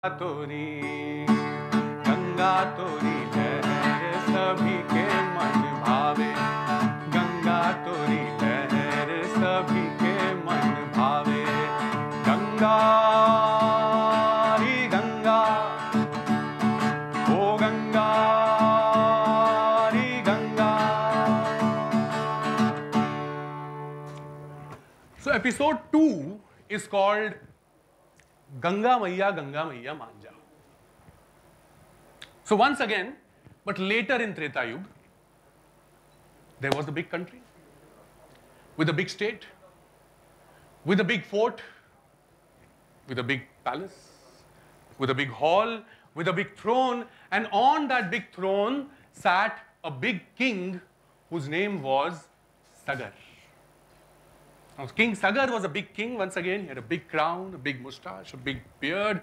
तोरी गंगा तोरी लहर सभी के मन भावे, गंगा तोरी लहर सभी के मन भावे। गंगा री गंगा, ओ गंगा री Ganga. So episode 2 is called Ganga मैया मान जा। So once again, but later in Treta Yuga, there was a big country with a big state, with a big fort, with a big palace, with a big hall, with a big throne, and on that big throne sat a big king whose name was Sagar. Now, King Sagar was a big king once again. He had a big crown, a big moustache, a big beard,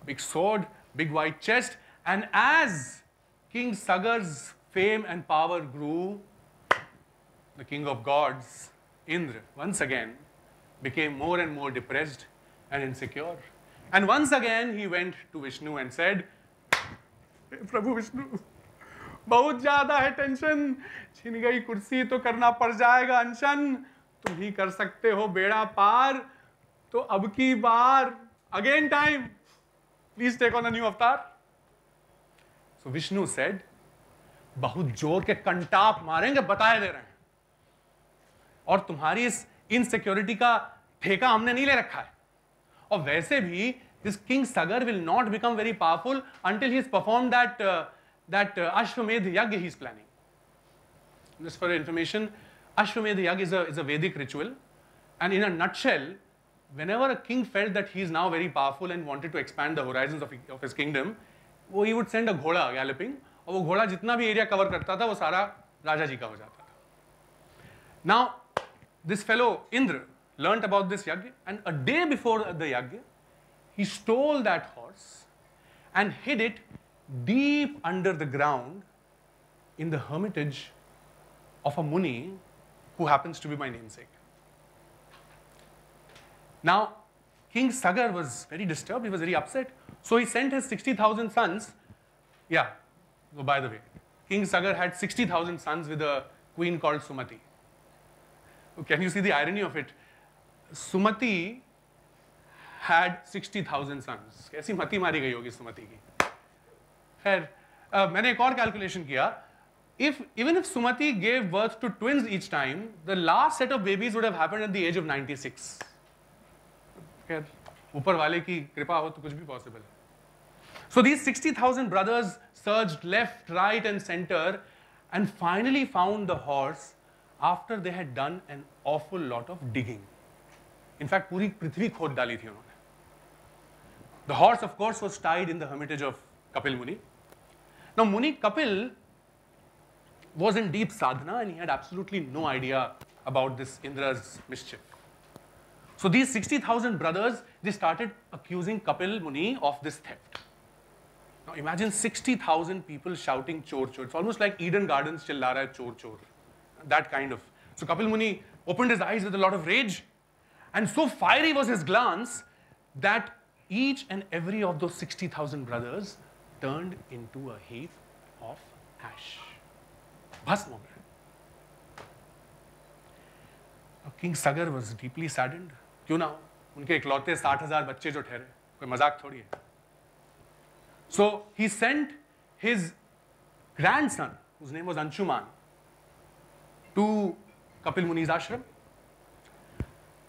a big sword, big white chest. And as King Sagar's fame and power grew, the king of gods, Indra, once again became more and more depressed and insecure. And once again he went to Vishnu and said, Prabhu Vishnu, बहुत ज्यादा है tension, छिन गई कुर्सी तो करना पड़ जाएगा अनशन, तुम ही कर सकते हो बेड़ा पार, तो अब की बार again time, please take on a new avatar. So Vishnu said, बहुत जोर के कंटाप मारेंगे, बताए दे रहे हैं, और तुम्हारी इस इनसिक्योरिटी का ठेका हमने नहीं ले रखा है, और वैसे भी this king Sagar will not become very powerful until he has performed that Ashwamedh Yagya he is planning. Just for information, Ashwamedh Yagya is a Vedic ritual, and in a nutshell, whenever a king felt that he is now very powerful and wanted to expand the horizons of his kingdom, he would send a घोड़ा galloping, और वो घोड़ा जितना भी area cover करता था वो सारा राजा जी का हो जाता था। Now, this fellow Indra learnt about this yagya, and a day before the yagya, he stole that horse and hid it deep under the ground in the hermitage of a Muni who happens to be my namesake. Now, King Sagar was very disturbed, he was very upset, so he sent his 60,000 sons. Yeah, so by the way, King Sagar had 60,000 sons with a queen called Sumati. Can you see the irony of it? Sumati had 60,000 sons. कैसी मती मारी गई होगी सुमति की। खैर, मैंने एक और कैलकुलेशन किया, even if Sumati gave birth to twins each time, the last set of babies would have happened at the age of 96. खैर, ऊपर वाले की कृपा हो तो कुछ भी possible है। So these 60,000 brothers searched left, right, and center, and finally found the horse after they had done an awful lot of digging. In fact, पूरी पृथ्वी खोद डाली थी उन्होंने। The horse, of course, was tied in the hermitage of Kapil Muni. Now, Muni Kapil was in deep sadhana, and he had absolutely no idea about this Indra's mischief. So these 60,000 brothers, they started accusing Kapil Muni of this theft. Now imagine 60,000 people shouting chor chor. It's almost like Eden Gardens chilla raha hai chor chor. That kind of. So Kapil Muni opened his eyes with a lot of rage, and so fiery was his glance that each and every of those 60,000 brothers turned into a heap of ash. भस्म हो गए। King Sagar was deeply saddened. क्यों ना हो, उनके इकलौते 60,000 बच्चे जो ठहरे, कोई मजाक थोड़ी है। So he sent his grandson, whose name was Anshuman, to Kapil Muni's ashram.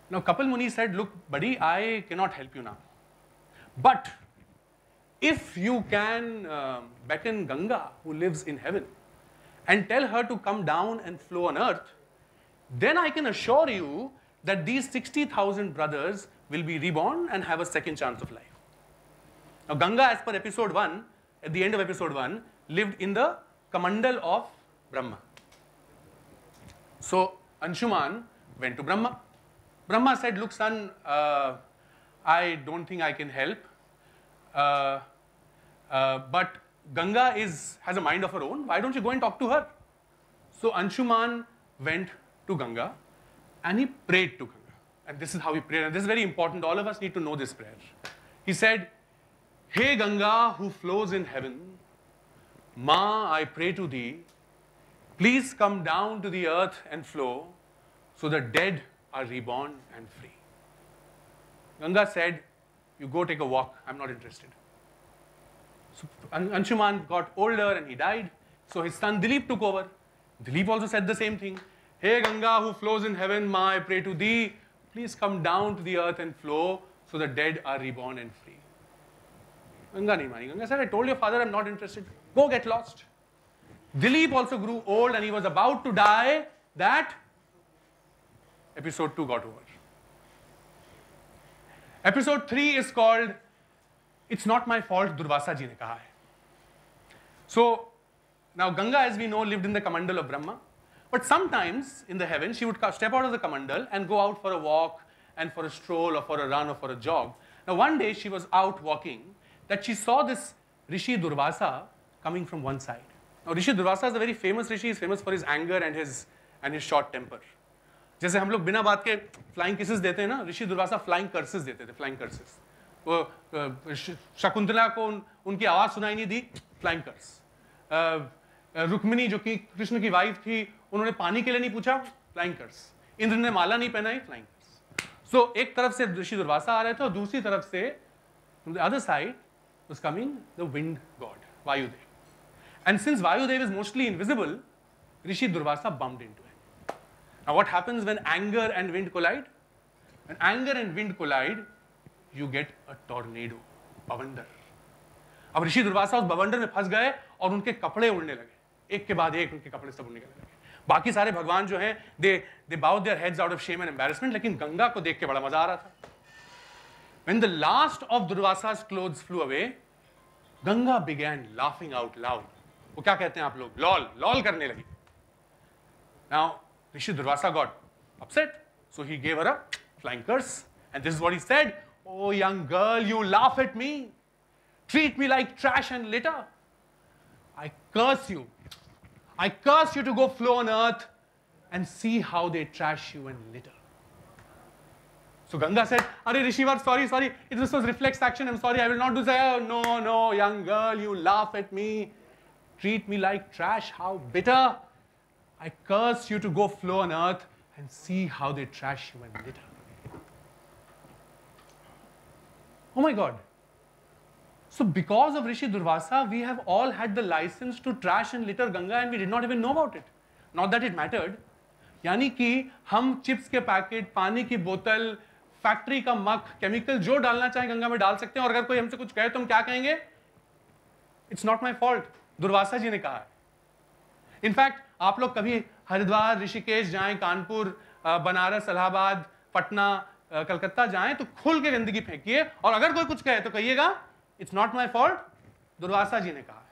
Now Kapil Muni said, look buddy, I cannot help you now, but if you can beckon Ganga, who lives in heaven, and tell her to come down and flow on earth, then I can assure you that these 60,000 brothers will be reborn and have a second chance of life. Now Ganga, as per episode 1, at the end of episode 1, lived in the Kamandal of Brahma. So Anshuman went to Brahma. Brahma said, look son, I don't think I can help, but Ganga has a mind of her own. Why don't you go and talk to her? So Anshuman went to Ganga and he prayed to Ganga. And this is how he prayed. And this is very important. All of us need to know this prayer. He said, Hey Ganga, who flows in heaven, Ma, I pray to thee, please come down to the earth and flow, so the dead are reborn and free. Ganga said, you go take a walk, I'm not interested. So Anshuman got older and he died, so his son Dilip took over. Dilip also said the same thing. Hey Ganga, who flows in heaven, Ma, I pray to thee, please come down to the earth and flow, so the dead are reborn and free. Ganga nahi mani. Ganga said, I told your father I'm not interested. Go get lost. Dilip also grew old and he was about to die. That episode 2 got over. Episode 3 is called It's Not My Fault, Durvasa ji ne kaha hai. So, now Ganga, as we know, lived in the Kamandal of Brahma. But sometimes in the heavens, she would step out of the Kamandal and go out for a walk and for a stroll or for a run or for a jog. Now one day she was out walking that she saw this Rishi Durvasa coming from one side. Now Rishi Durvasa is a very famous Rishi. He is famous for his anger and his short temper. जैसे हम लोग बिना बात के flying kisses देते हैं ना, ऋषि Durvasa flying curses देते थे, flying curses. वो शकुंतला को उनकी आवाज सुनाई नहीं दी, flying curse. रुक्मिणी जो कि कृष्ण की वाइफ थी, उन्होंने पानी के लिए नहीं पूछा, flying curse. इंद्र ने माला नहीं पहनाई, flying curse. So एक तरफ से ऋषि दुर्वासा आ रहे थे और दूसरी तरफ से from the other side was coming the wind god, Vayudev. And since Vayudev is mostly invisible, Rishi Durvasa bumped into him. Now what happens when anger and wind collide? When anger and wind collide, you get a tornado, bavandar. अब ऋषि दुर्वासा उस बवंडर में फंस गए और उनके कपड़े उड़ने लगे, एक के बाद एक उनके कपड़े सब उड़ने लगे. बाकी सारे भगवान जो हैं, they bowed their heads out of shame and embarrassment, लेकिन गंगा को देख के बड़ा मजा आ रहा था. When the last of Durvasa's clothes flew away, Ganga began laughing out loud. वो क्या कहते हैं आप लोग? लॉल करने लगी. Now Rishi Durvasa got upset, so he gave her a flying curse, and this is what he said: "Oh young girl, you laugh at me, treat me like trash and litter. I curse you. I curse you to go flow on earth and see how they trash you and litter." So Ganga said, "Arey Rishivar, sorry. This was reflex action. I'm sorry. I will not do that. Oh, no, young girl, you laugh at me. Treat me like trash. How bitter. I curse you to go flow on earth and see how they trash you and litter." Oh my God. So because of Rishi Durvasa, we have all had the license to trash and litter Ganga and we did not even know about it. Not that it mattered. यानी कि हम chips के packet, पानी की बोतल, factory का मक, chemical जो डालना चाहें गंगा में डाल सकते हैं और अगर कोई हमसे कुछ कहे तो हम क्या कहेंगे? It's not my fault. Durvasa ji ने कहा है. इनफैक्ट आप लोग कभी हरिद्वार, ऋषिकेश जाएं, कानपुर, बनारस, इलाहाबाद, पटना, कलकत्ता जाएं तो खुल के गंदगी फेंकिए और अगर कोई कुछ कहे तो कहिएगा it's not my fault, Durvasa ji ने कहा है.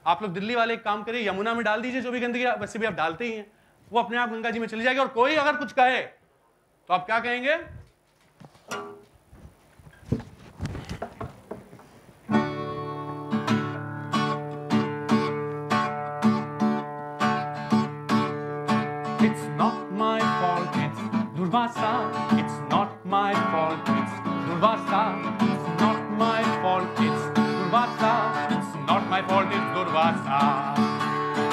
आप लोग दिल्ली वाले एक काम करिए, यमुना में डाल दीजिए जो भी गंदगी, वैसे भी आप डालते ही हैं, वो अपने आप गंगा जी में चली जाएगी. और कोई अगर कुछ कहे तो आप क्या कहेंगे? It's not my fault, it's Durvasa. It's not my fault, it's Durvasa. It's not my fault, it's Durvasa. It's not my fault, it's Durvasa.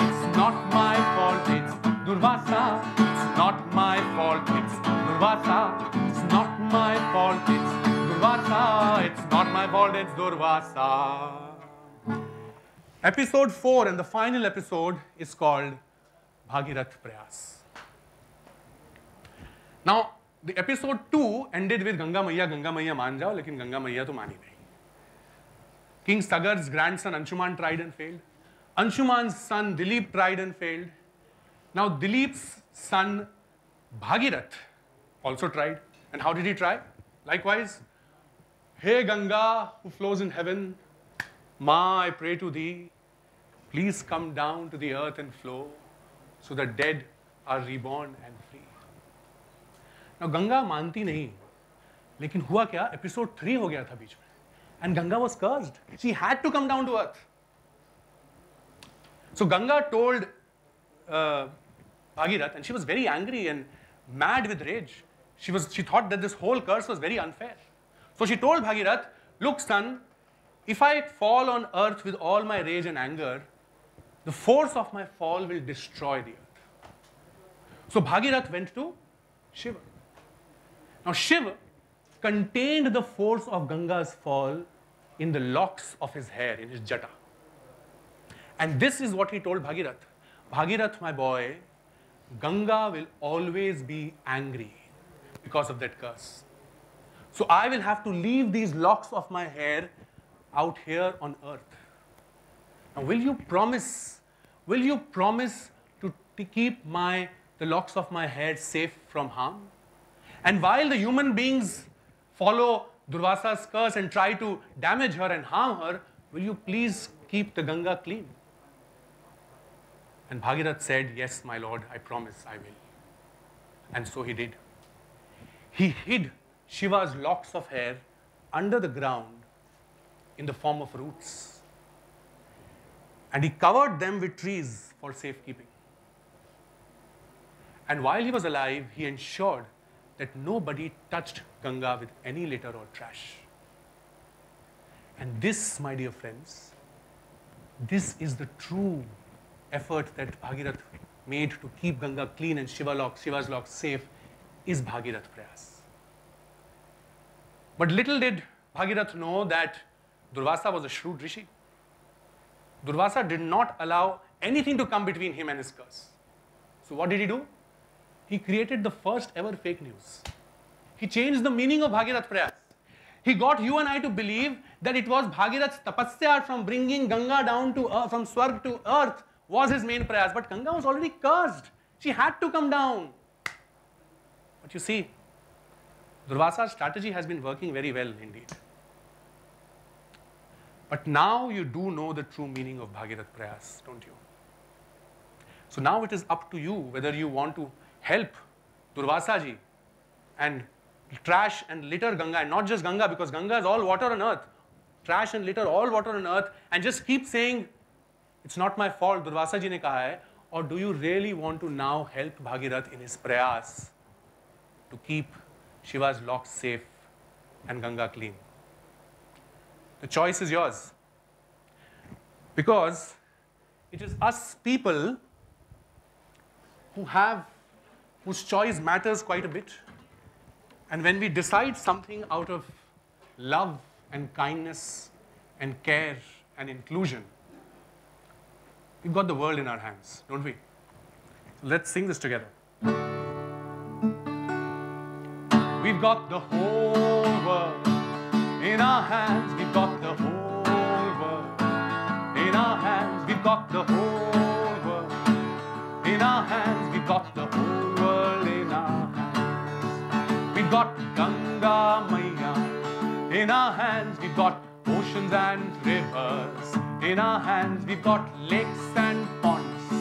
It's not my fault, it's Durvasa. It's not my fault, it's Durvasa. It's not my fault, it's Durvasa. It's not my fault, it's Durvasa. Episode 4 and the final episode is called Bhagirath Prayas. Now, the episode 2 ended with Ganga Maiya maan jao, lekin Ganga Maiya to mani nahi. King Sagar's grandson Anshuman tried and failed. Anshuman's son Dilip tried and failed. Now Dilip's son Bhagirath also tried. And how did he try? Likewise, "Hey Ganga, who flows in heaven, Ma, I pray to thee, please come down to the earth and flow, so the dead are reborn and free." Now Ganga मानती नहीं, लेकिन हुआ क्या? Episode 3 हो गया था बीच में, and Ganga was cursed. She had to come down to earth. So Ganga told Bhagirath, and she was very angry and mad with rage. She thought that this whole curse was very unfair. So she told Bhagirath, "Look, son, if I fall on earth with all my rage and anger, the force of my fall will destroy the earth. So Bhagirath went to Shiva. Now Shiva contained the force of Ganga's fall in the locks of his hair, in his jata. And this is what he told Bhagirath. Bhagirath, my boy, Ganga will always be angry because of that curse. So I will have to leave these locks of my hair out here on earth. Now will you promise to keep the locks of my hair safe from harm? And while the human beings follow Durvasa's curse and try to damage her and harm her, will you please keep the Ganga clean? And Bhagirath said, yes, my lord, I promise I will. And so he did. He hid Shiva's locks of hair under the ground in the form of roots. And he covered them with trees for safekeeping. And while he was alive, he ensured that nobody touched Ganga with any litter or trash. And this, my dear friends, this is the true effort that Bhagirath made to keep Ganga clean and Shiva's locks safe, is Bhagirath Prayas. But little did Bhagirath know that Durvasa was a shrewd rishi. Durvasa did not allow anything to come between him and his curse. So what did he do? He created the first ever fake news. He changed the meaning of Bhagirath Prayas. He got you and I to believe that it was Bhagirath's tapasya from bringing Ganga down to earth, from Swarg to earth, was his main prayas. But Ganga was already cursed. She had to come down. But you see, Durvasa's strategy has been working very well indeed. But now you do know the true meaning of Bhagirath Prayas, don't you? So now it is up to you whether you want to help Durvasa ji and trash and litter Ganga, and not just Ganga, because Ganga is all water on earth. Trash and litter all water on earth, and just keep saying, it's not my fault, Durvasa ji ne kaha hai. Or do you really want to now help Bhagirath in his prayas to keep Shiva's locks safe and Ganga clean? The choice is yours. Because it is us people whose choice matters quite a bit. And when we decide something out of love and kindness and care and inclusion, we've got the world in our hands, don't we? So let's sing this together. We've got the whole world in our hands. We've got the whole world in our hands. We've got the whole world in our hands. We've got the whole world in our hands. We've got Ganga Maiya in our hands. We've got oceans and rivers in our hands. We've got lakes and ponds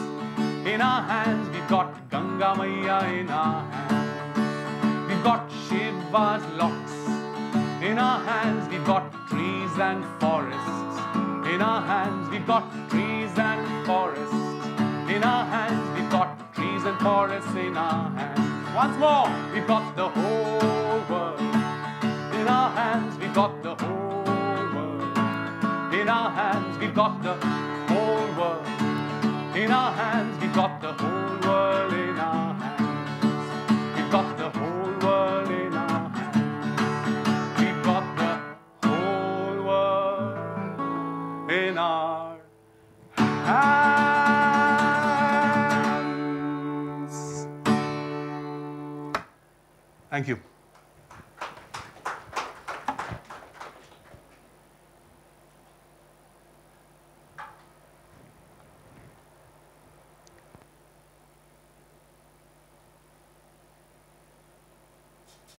in our hands. We've got Ganga Maiya in our hands. We've got Shiva's locks in our hands. We've got trees and forests in our hands. We've got trees and forests in our hands. We've got trees and forests in our hands. Once more, we've got the whole world in our hands. We've got the whole world in our hands. We've got the whole world in our hands. We've got the whole world in our hands. We've got the whole world in our hands. We've got the whole world in our hands. Thank you.